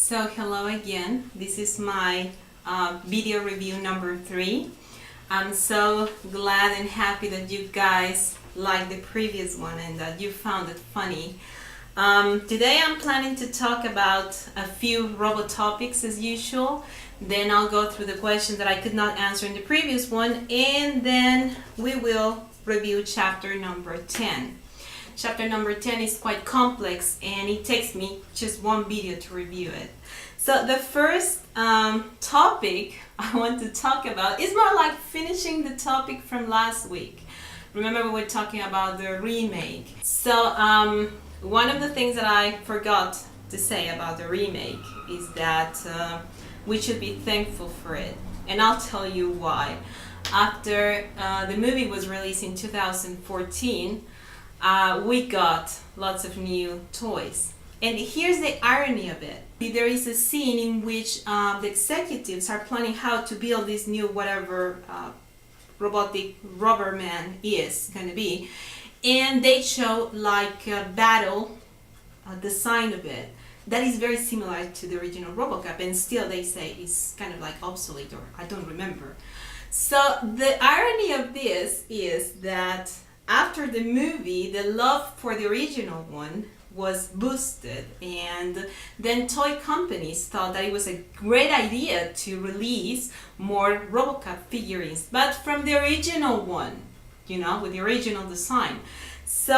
So hello again, this is my video review number 3. I'm so glad and happy that you guys liked the previous one and that you found it funny. Today I'm planning to talk about a few Robotopics as usual. Then I'll go through the questions that I could not answer in the previous one, and then we will review chapter number 10. Chapter number 10 is quite complex and it takes me just one video to review it. So the first topic I want to talk about is more like finishing the topic from last week. Remember we were talking about the remake. So one of the things that I forgot to say about the remake is that we should be thankful for it. And I'll tell you why. After the movie was released in 2014, we got lots of new toys. And here's the irony of it. There is a scene in which the executives are planning how to build this new whatever robotic rubber man is going to be. And they show like a battle design of it that is very similar to the original RoboCop, and still they say it's kind of like obsolete, or I don't remember. So the irony of this is that after the movie, the love for the original one was boosted, and then toy companies thought that it was a great idea to release more RoboCop figurines, but from the original one, you know, with the original design. So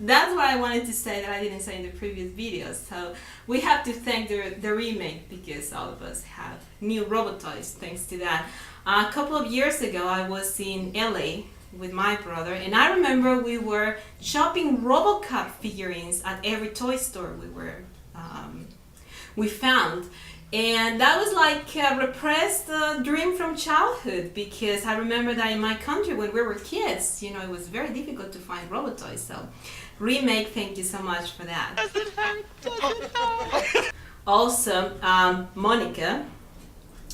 that's what I wanted to say that I didn't say in the previous videos. So we have to thank the remake, because all of us have new Robotoys thanks to that. A couple of years ago I was in LA with my brother, and I remember we were shopping RoboCop figurines at every toy store we found, and that was like a repressed dream from childhood, because I remember that in my country when we were kids, you know, it was very difficult to find Robotoys. So remake, thank you so much for that. Does it hurt? Does it hurt? Also, Monica,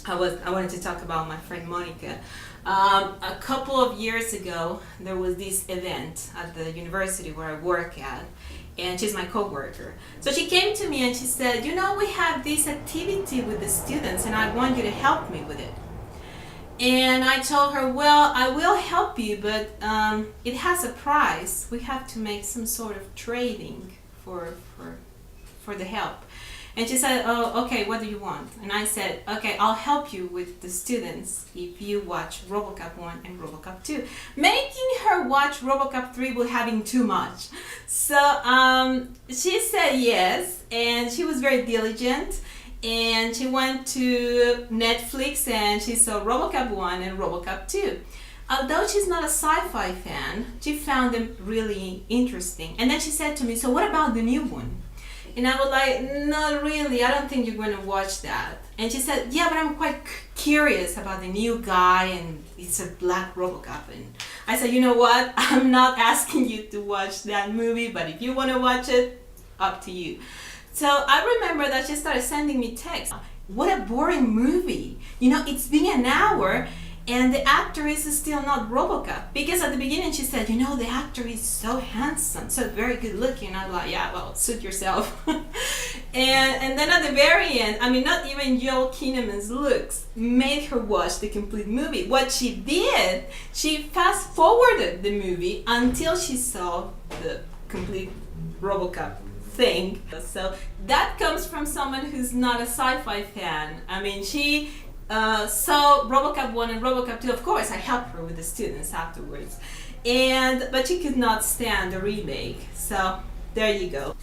I wanted to talk about my friend Monica. A couple of years ago, there was this event at the university where I work at, and she's my co-worker. So she came to me and she said, you know, we have this activity with the students and I want you to help me with it. And I told her, well, I will help you, but it has a price. We have to make some sort of trading for the help. And she said, oh, okay, what do you want? And I said, okay, I'll help you with the students if you watch RoboCop 1 and RoboCop 2. Making her watch RoboCop 3 was having too much. So she said yes, and she was very diligent. And she went to Netflix and she saw RoboCop 1 and RoboCop 2. Although she's not a sci-fi fan, she found them really interesting. And then she said to me, so what about the new one? And I was like, not really, I don't think you're going to watch that. And she said, yeah, but I'm quite curious about the new guy, and it's a black RoboCop. And I said, you know what, I'm not asking you to watch that movie, but if you want to watch it, up to you. So I remember that she started sending me texts. What a boring movie. You know, it's been an hour and the actor is still not RoboCop. Because at the beginning she said, you know, the actor is so handsome, so very good looking. I'm like, yeah, well, suit yourself. and then at the very end, I mean, not even Joel Kinnaman's looks made her watch the complete movie. What she did, she fast forwarded the movie until she saw the complete RoboCop thing. So that comes from someone who's not a sci-fi fan. I mean, she saw RoboCop 1 and RoboCop 2. Of course, I helped her with the students afterwards, but she could not stand the remake. So there you go.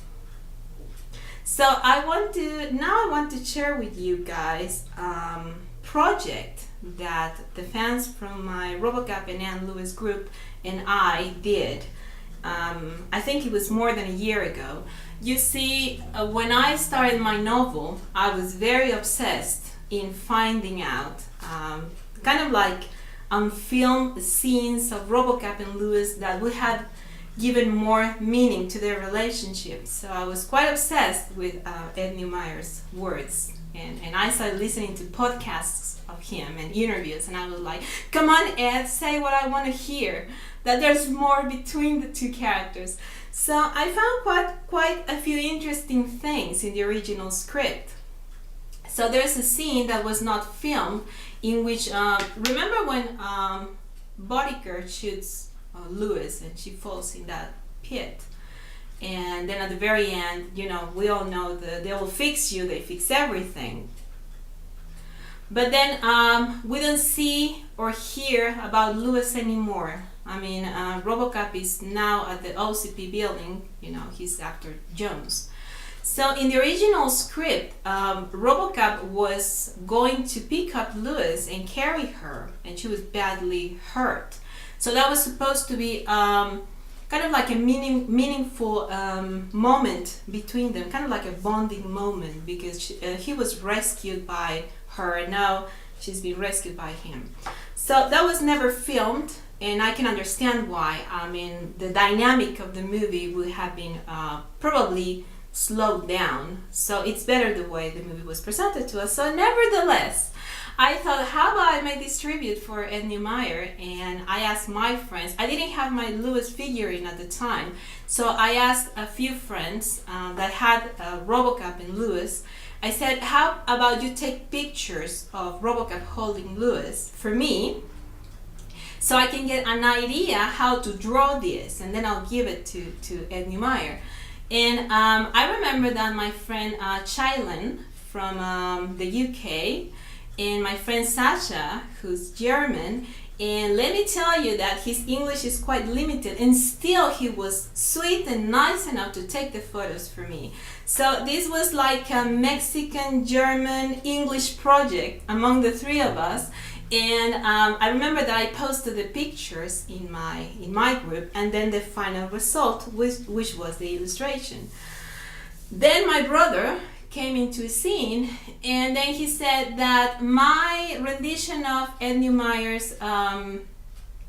So I want to share with you guys project that the fans from my RoboCop and Lewis group and I did. I think it was more than a year ago. You see, when I started my novel, I was very obsessed in finding out kind of like unfilmed scenes of RoboCop and Lewis that would have given more meaning to their relationship. So I was quite obsessed with Ed Neumeier's words, and I started listening to podcasts of him and interviews, and I was like, come on Ed, say what I want to hear, that there's more between the two characters. So I found quite a few interesting things in the original script. So there's a scene that was not filmed in which, remember when Bodyguard shoots Lewis and she falls in that pit? And then at the very end, you know, we all know they will fix you, they fix everything. But then we don't see or hear about Lewis anymore. I mean, RoboCop is now at the OCP building, you know, he's after Jones. So in the original script, RoboCop was going to pick up Lewis and carry her, and she was badly hurt. So that was supposed to be kind of like a meaningful moment between them, kind of like a bonding moment, because he was rescued by her, and now she's been rescued by him. So that was never filmed, and I can understand why. I mean, the dynamic of the movie would have been probably slowed down. So it's better the way the movie was presented to us. So nevertheless, I thought, how about I make this tribute for Ed Neumeier? And I asked my friends. I didn't have my Lewis figurine at the time, so I asked a few friends that had RoboCop and Lewis. I said, how about you take pictures of RoboCop holding Lewis for me, so I can get an idea how to draw this, and then I'll give it to Ed Neumeier. And I remember that my friend Chailen from the UK, and my friend Sasha, who's German, and let me tell you that his English is quite limited, and still he was sweet and nice enough to take the photos for me. So this was like a Mexican, German, English project among the three of us. And I remember that I posted the pictures in my group, and then the final result, which was the illustration. Then my brother came into a scene, and then he said that my rendition of Ed Neumeier's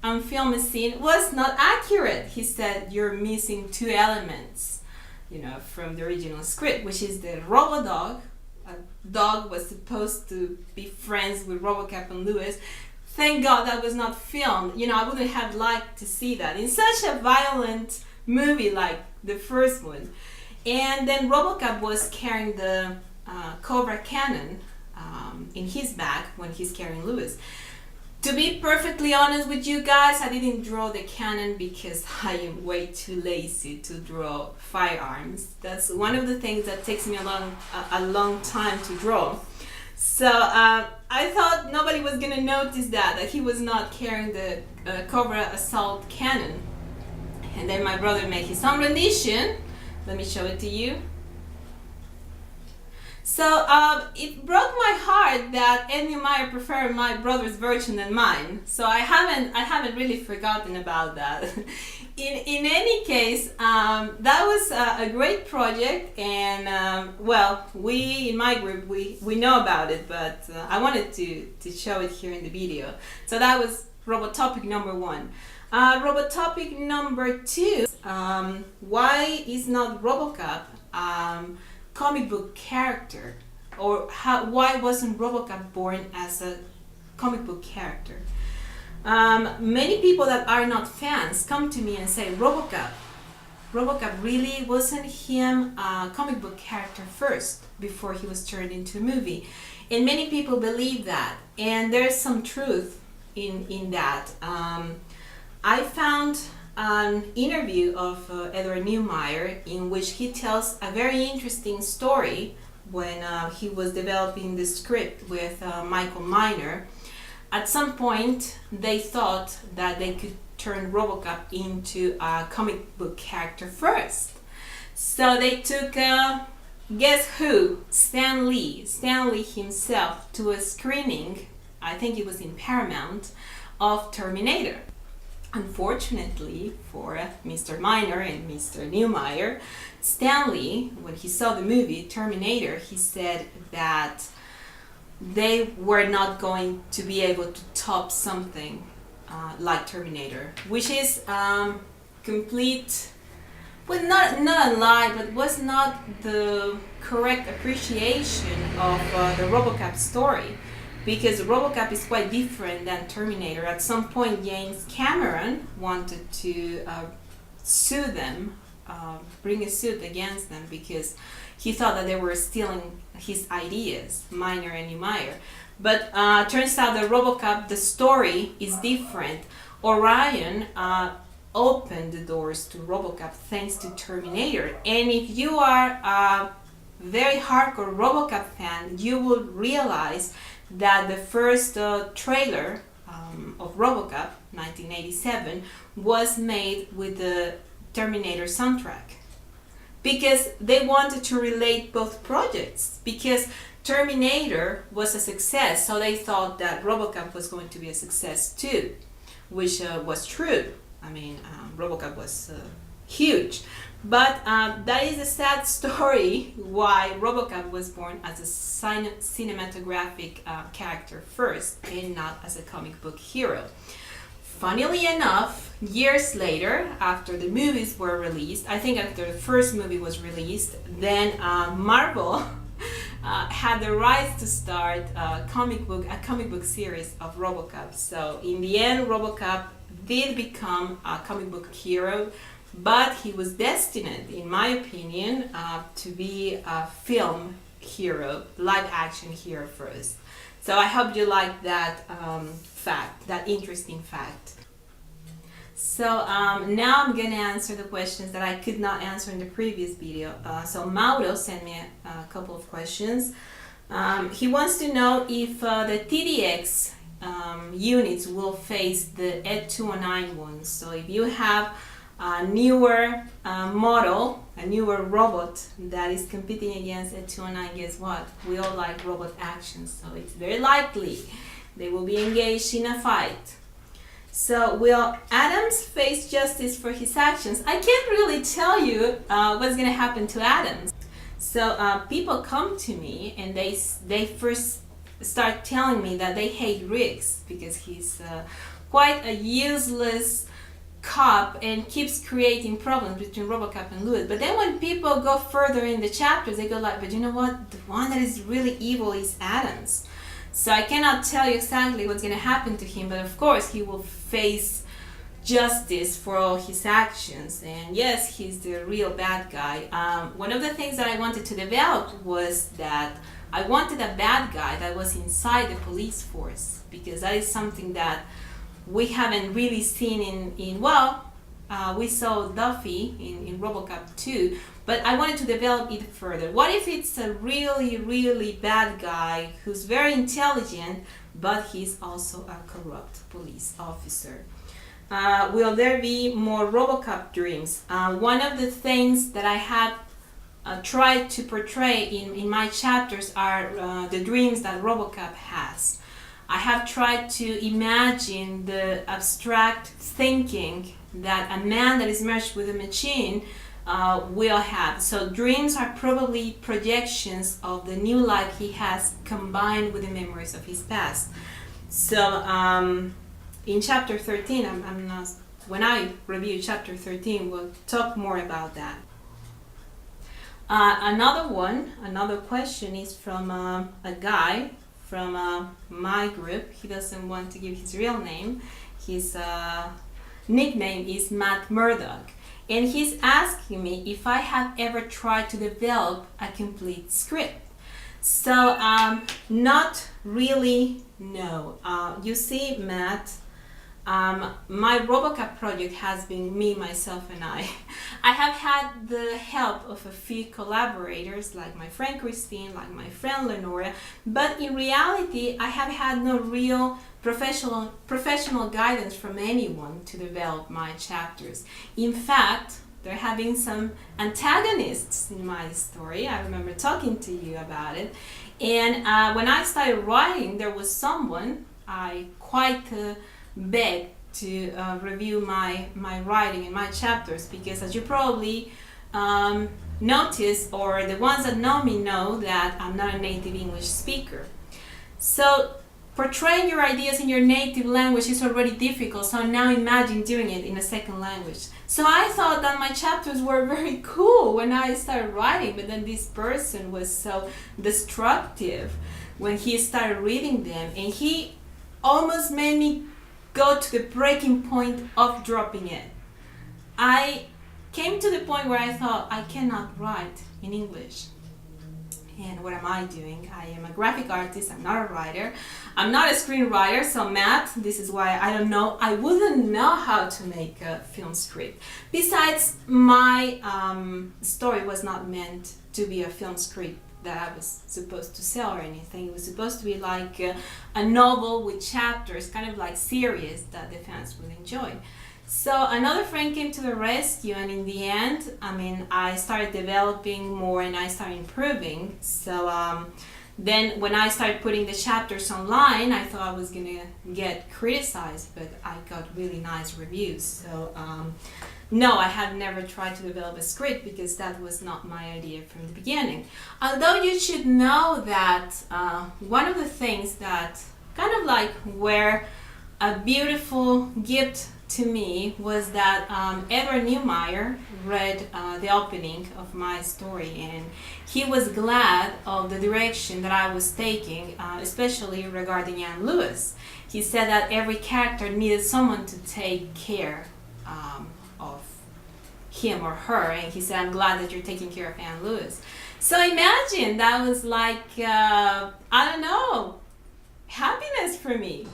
unfilmed scene was not accurate. He said, you're missing two elements, you know, from the original script, which is the Robo dog. A dog was supposed to be friends with RoboCop and Lewis. Thank God that was not filmed. You know, I wouldn't have liked to see that in such a violent movie like the first one. And then RoboCop was carrying the Cobra cannon in his back when he's carrying Lewis. To be perfectly honest with you guys, I didn't draw the cannon because I am way too lazy to draw firearms. That's one of the things that takes me a long time to draw. So I thought nobody was gonna notice that he was not carrying the Cobra assault cannon. And then my brother made his own rendition. Let me show it to you. So it broke my heart that Ed Neumeier preferred my brother's version than mine. So I haven't really forgotten about that. In any case, that was a great project, and well, we in my group we know about it, but I wanted to show it here in the video. So that was Robotopic number 1. Robotopic number 2. Why is not RoboCop comic book character, or why wasn't RoboCop born as a comic book character? Many people that are not fans come to me and say, RoboCop really wasn't him a comic book character first before he was turned into a movie? And many people believe that, and there's some truth in that. I found an interview of Edward Neumeier in which he tells a very interesting story when he was developing the script with Michael Miner. At some point they thought that they could turn RoboCop into a comic book character first. So they took, guess who? Stan Lee himself, to a screening, I think it was in Paramount, of Terminator. Unfortunately for Mr. Miner and Mr. Neumeier, Stan Lee, when he saw the movie Terminator, he said that they were not going to be able to top something like Terminator, which is complete, well, not a lie, but was not the correct appreciation of the RoboCop story. Because RoboCop is quite different than Terminator. At some point, James Cameron wanted to sue them bring a suit against them because he thought that they were stealing his ideas, Miner and Neumeier. But turns out that RoboCop, the story is different. Orion opened the doors to RoboCop thanks to Terminator. And if you are a very hardcore RoboCop fan, you will realize that the first trailer of RoboCop, 1987, was made with the Terminator soundtrack. Because they wanted to relate both projects. Because Terminator was a success, so they thought that RoboCop was going to be a success too, which was true. I mean, RoboCop was huge. But that is a sad story why RoboCop was born as a cinematographic character first and not as a comic book hero. Funnily enough, years later, after the movies were released, I think after the first movie was released, then Marvel had the rights to start a comic book series of RoboCop. So in the end, RoboCop did become a comic book hero, but he was destined, in my opinion, to be a film hero, live action hero first. So I hope you like that fact, that interesting fact. So now I'm gonna answer the questions that I could not answer in the previous video. So Mauro sent me a couple of questions. He wants to know if the TDX units will face the ED209 ones. So if you have a newer model, a newer robot that is competing against ED209, guess what? We all like robot action, so it's very likely they will be engaged in a fight. So will Adams face justice for his actions? I can't really tell you what's going to happen to Adams. So people come to me and they first start telling me that they hate Riggs because he's quite a useless cop and keeps creating problems between RoboCop and Lewis. But then when people go further in the chapters, they go like, but you know what? The one that is really evil is Adams. So I cannot tell you exactly what's going to happen to him, but of course he will face justice for all his actions. And yes, he's the real bad guy. One of the things that I wanted to develop was that I wanted a bad guy that was inside the police force, because that is something that we haven't really seen we saw Duffy in RoboCop 2, but I wanted to develop it further. What if it's a really, really bad guy who's very intelligent, but he's also a corrupt police officer? Will there be more RoboCop dreams? One of the things that I have tried to portray in my chapters are the dreams that RoboCop has. I have tried to imagine the abstract thinking that a man that is merged with a machine will have. So dreams are probably projections of the new life he has combined with the memories of his past. So in chapter 13, when I review chapter 13, we'll talk more about that. Another question is from a guy from my group. He doesn't want to give his real name. His nickname is Matt Murdoch, and he's asking me if I have ever tried to develop a complete script. So not really, no. You see, Matt, my RoboCop project has been me, myself, and I. I have had the help of a few collaborators, like my friend Christine, like my friend Lenora, but in reality, I have had no real professional guidance from anyone to develop my chapters. In fact, there have been some antagonists in my story. I remember talking to you about it. And when I started writing, there was someone I quite begged to review my writing and my chapters, because as you probably notice, or the ones that know me know, that I'm not a native English speaker. So portraying your ideas in your native language is already difficult, so now imagine doing it in a second language. So I thought that my chapters were very cool when I started writing, but then this person was so destructive when he started reading them, and he almost made me go to the breaking point of dropping it. I came to the point where I thought, I cannot write in English. And what am I doing? I am a graphic artist, I'm not a writer. I'm not a screenwriter, so Matt, this is why I don't know, I wouldn't know how to make a film script. Besides, my story was not meant to be a film script that I was supposed to sell or anything. It was supposed to be like a novel with chapters, kind of like series that the fans would enjoy. So another friend came to the rescue, and in the end, I mean, I started developing more and I started improving. So then when I started putting the chapters online, I thought I was gonna get criticized, but I got really nice reviews. So no, I have never tried to develop a script because that was not my idea from the beginning. Although you should know that one of the things that kind of like were a beautiful gift to me was that Edward Neumeier read the opening of my story, and he was glad of the direction that I was taking, especially regarding Lewis. He said that every character needed someone to take care of him or her, and he said, I'm glad that you're taking care of Anne Lewis. So imagine, that was like, I don't know, happiness for me.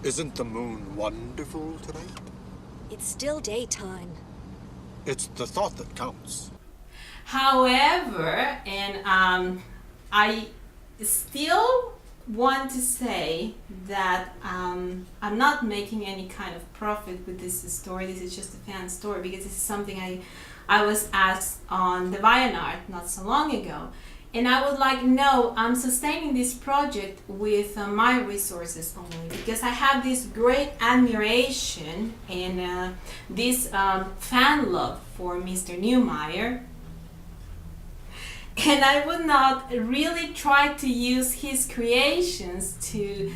Isn't the moon wonderful tonight? It's still daytime. It's the thought that counts. However, and I still want to say that I'm not making any kind of profit with this story. This is just a fan story because this is something I was asked on the DeviantArt not so long ago. And I was like, no, I'm sustaining this project with my resources only because I have this great admiration and this fan love for Mr. Neumeier. And I would not really try to use his creations to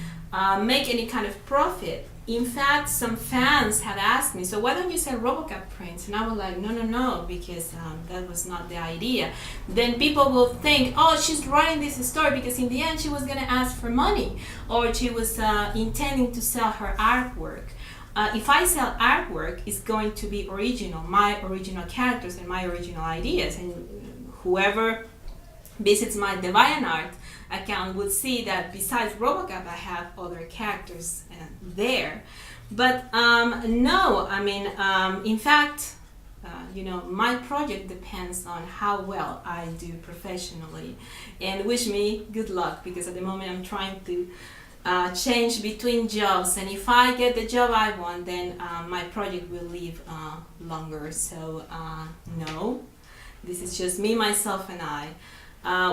make any kind of profit. In fact, some fans had asked me, so why don't you sell RoboCop prints? And I was like, no, because that was not the idea. Then people will think, oh, she's writing this story because in the end she was going to ask for money, or she was intending to sell her artwork. If I sell artwork, it's going to be original, my original characters and my original ideas. And whoever visits my DeviantArt account would see that besides RoboCop, I have other characters there. But no, I mean, in fact, you know, my project depends on how well I do professionally. And wish me good luck, because at the moment I'm trying to change between jobs, and if I get the job I want, then my project will live longer. So no, this is just me, myself, and I.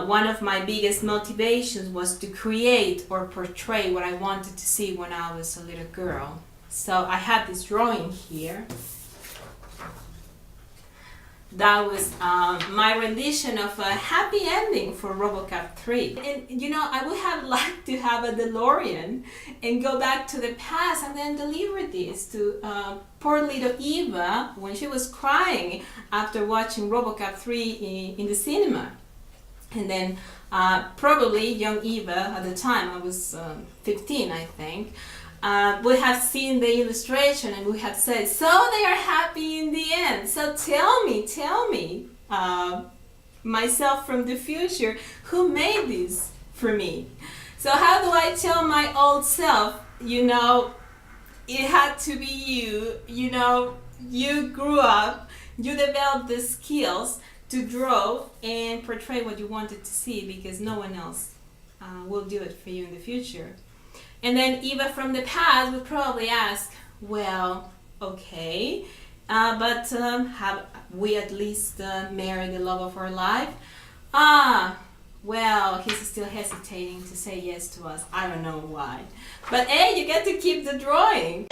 One of my biggest motivations was to create or portray what I wanted to see when I was a little girl. So I have this drawing here. That was my rendition of a happy ending for RoboCop 3. And you know, I would have liked to have a DeLorean and go back to the past and then deliver this to poor little Eva when she was crying after watching RoboCop 3 in the cinema. And then probably young Eva, at the time I was 15 I think, would have seen the illustration and would have said, so they are happy in the end. So tell me, myself from the future, who made this for me? So how do I tell my old self, you know, it had to be you, you know, you grew up, you developed the skills to draw and portray what you wanted to see, because no one else will do it for you in the future. And then Eva from the past would probably ask, well, okay, but have we at least married the love of our life? Well, he's still hesitating to say yes to us. I don't know why. But hey, you get to keep the drawing.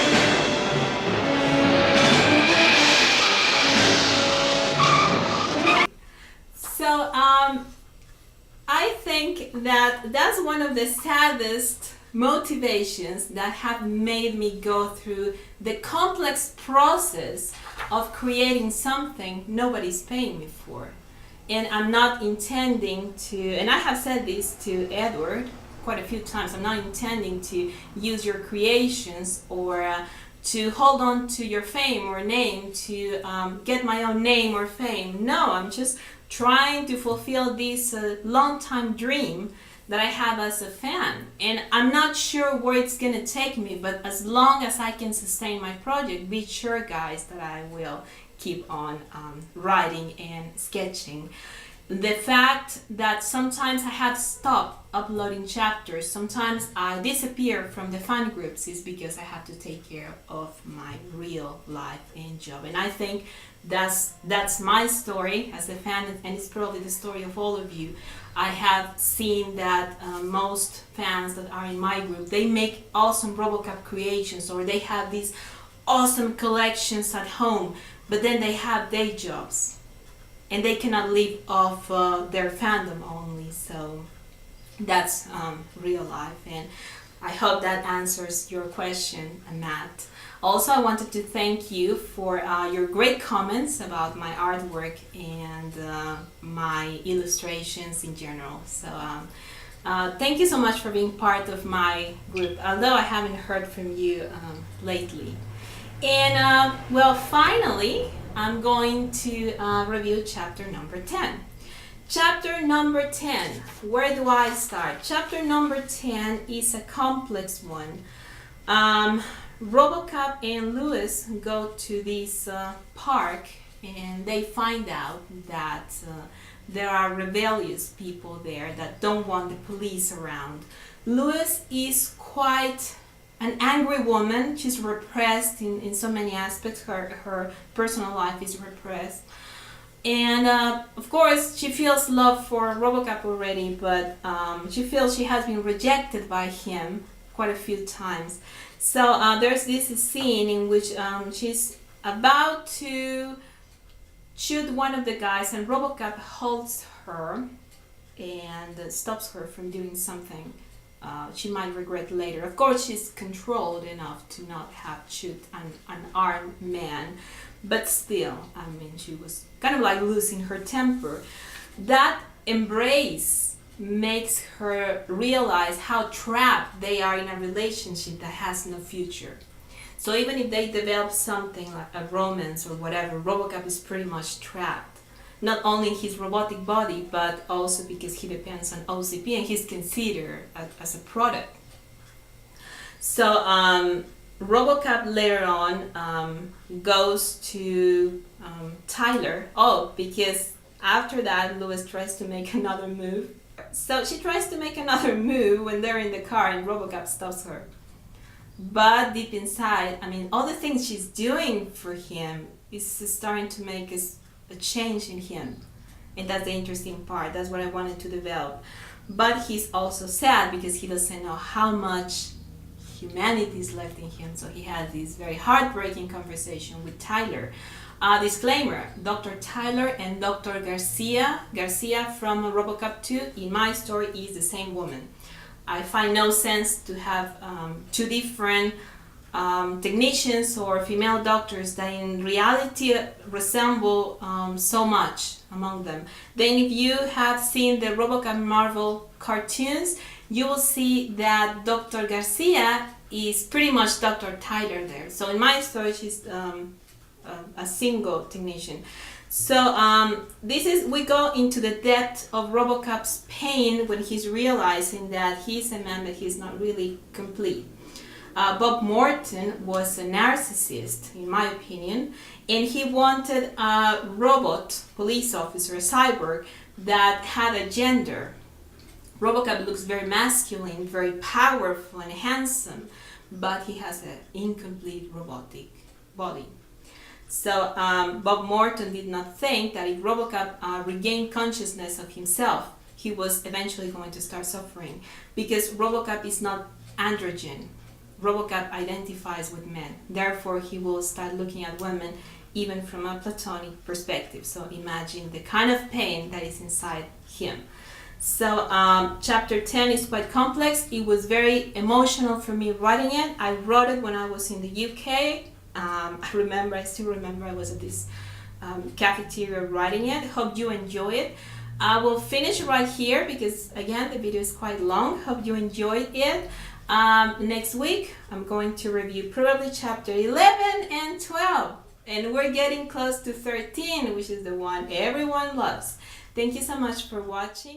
So I think that that's one of the saddest motivations that have made me go through the complex process of creating something nobody's paying me for. And I'm not intending to, and I have said this to Edward quite a few times, I'm not intending to use your creations or to hold on to your fame or name, to get my own name or fame. No, I'm just trying to fulfill this long time dream that I have as a fan. And I'm not sure where it's gonna take me, but as long as I can sustain my project, be sure, guys, that I will keep on writing and sketching. The fact that sometimes I have stopped uploading chapters, sometimes I disappear from the fan groups, is because I have to take care of my real life and job. And I think that's my story as a fan, and it's probably the story of all of you. I have seen that most fans that are in my group, they make awesome RoboCop creations, or they have these awesome collections at home, but then they have day jobs and they cannot live off their fandom only. So that's real life, and I hope that answers your question, Matt. Also, I wanted to thank you for your great comments about my artwork and my illustrations in general. So thank you so much for being part of my group, although I haven't heard from you lately. And well, finally, I'm going to review chapter number 10. Chapter number 10, where do I start? Chapter number 10 is a complex one. RoboCop and Lewis go to this park, and they find out that there are rebellious people there that don't want the police around. Lewis is quite an angry woman. She's repressed in so many aspects. Her personal life is repressed. And of course, she feels love for RoboCop already, but she feels she has been rejected by him quite a few times. So there's this scene in which she's about to shoot one of the guys, and RoboCop holds her and stops her from doing something she might regret later. Of course, she's controlled enough to not have shoot an armed man, but still, I mean, she was kind of like losing her temper. That embrace makes her realize how trapped they are in a relationship that has no future. So even if they develop something like a romance or whatever, RoboCop is pretty much trapped. Not only in his robotic body, but also because he depends on OCP and he's considered as a product. So RoboCop later on goes to Tyler. Oh, because after that, Lewis tries to make another move. So she tries to make another move when they're in the car, and RoboCop stops her. But deep inside, I mean, all the things she's doing for him is starting to make a change in him. And that's the interesting part. That's what I wanted to develop. But he's also sad because he doesn't know how much humanity is left in him. So he has this very heartbreaking conversation with Tyler. Disclaimer, Dr. Tyler and Dr. Garcia from RoboCop 2, in my story, is the same woman. I find no sense to have two different technicians or female doctors that in reality resemble so much among them. Then if you have seen the RoboCop Marvel cartoons, you will see that Dr. Garcia is pretty much Dr. Tyler there. So in my story, she's a single technician. So we go into the depth of RoboCop's pain when he's realizing that he's a man, but he's not really complete. Bob Morton was a narcissist, in my opinion, and he wanted a robot police officer, a cyborg, that had a gender. RoboCop looks very masculine, very powerful and handsome, but he has an incomplete robotic body. So Bob Morton did not think that if RoboCop regained consciousness of himself, he was eventually going to start suffering, because RoboCop is not androgen. RoboCop identifies with men. Therefore, he will start looking at women even from a platonic perspective. So imagine the kind of pain that is inside him. So chapter 10 is quite complex. It was very emotional for me writing it. I wrote it when I was in the UK. I still remember I was at this cafeteria writing it. Hope you enjoy it. I will finish right here because again the video is quite long. Hope you enjoyed it. Next week, I'm going to review probably chapter 11 and 12. And we're getting close to 13, which is the one everyone loves. Thank you so much for watching.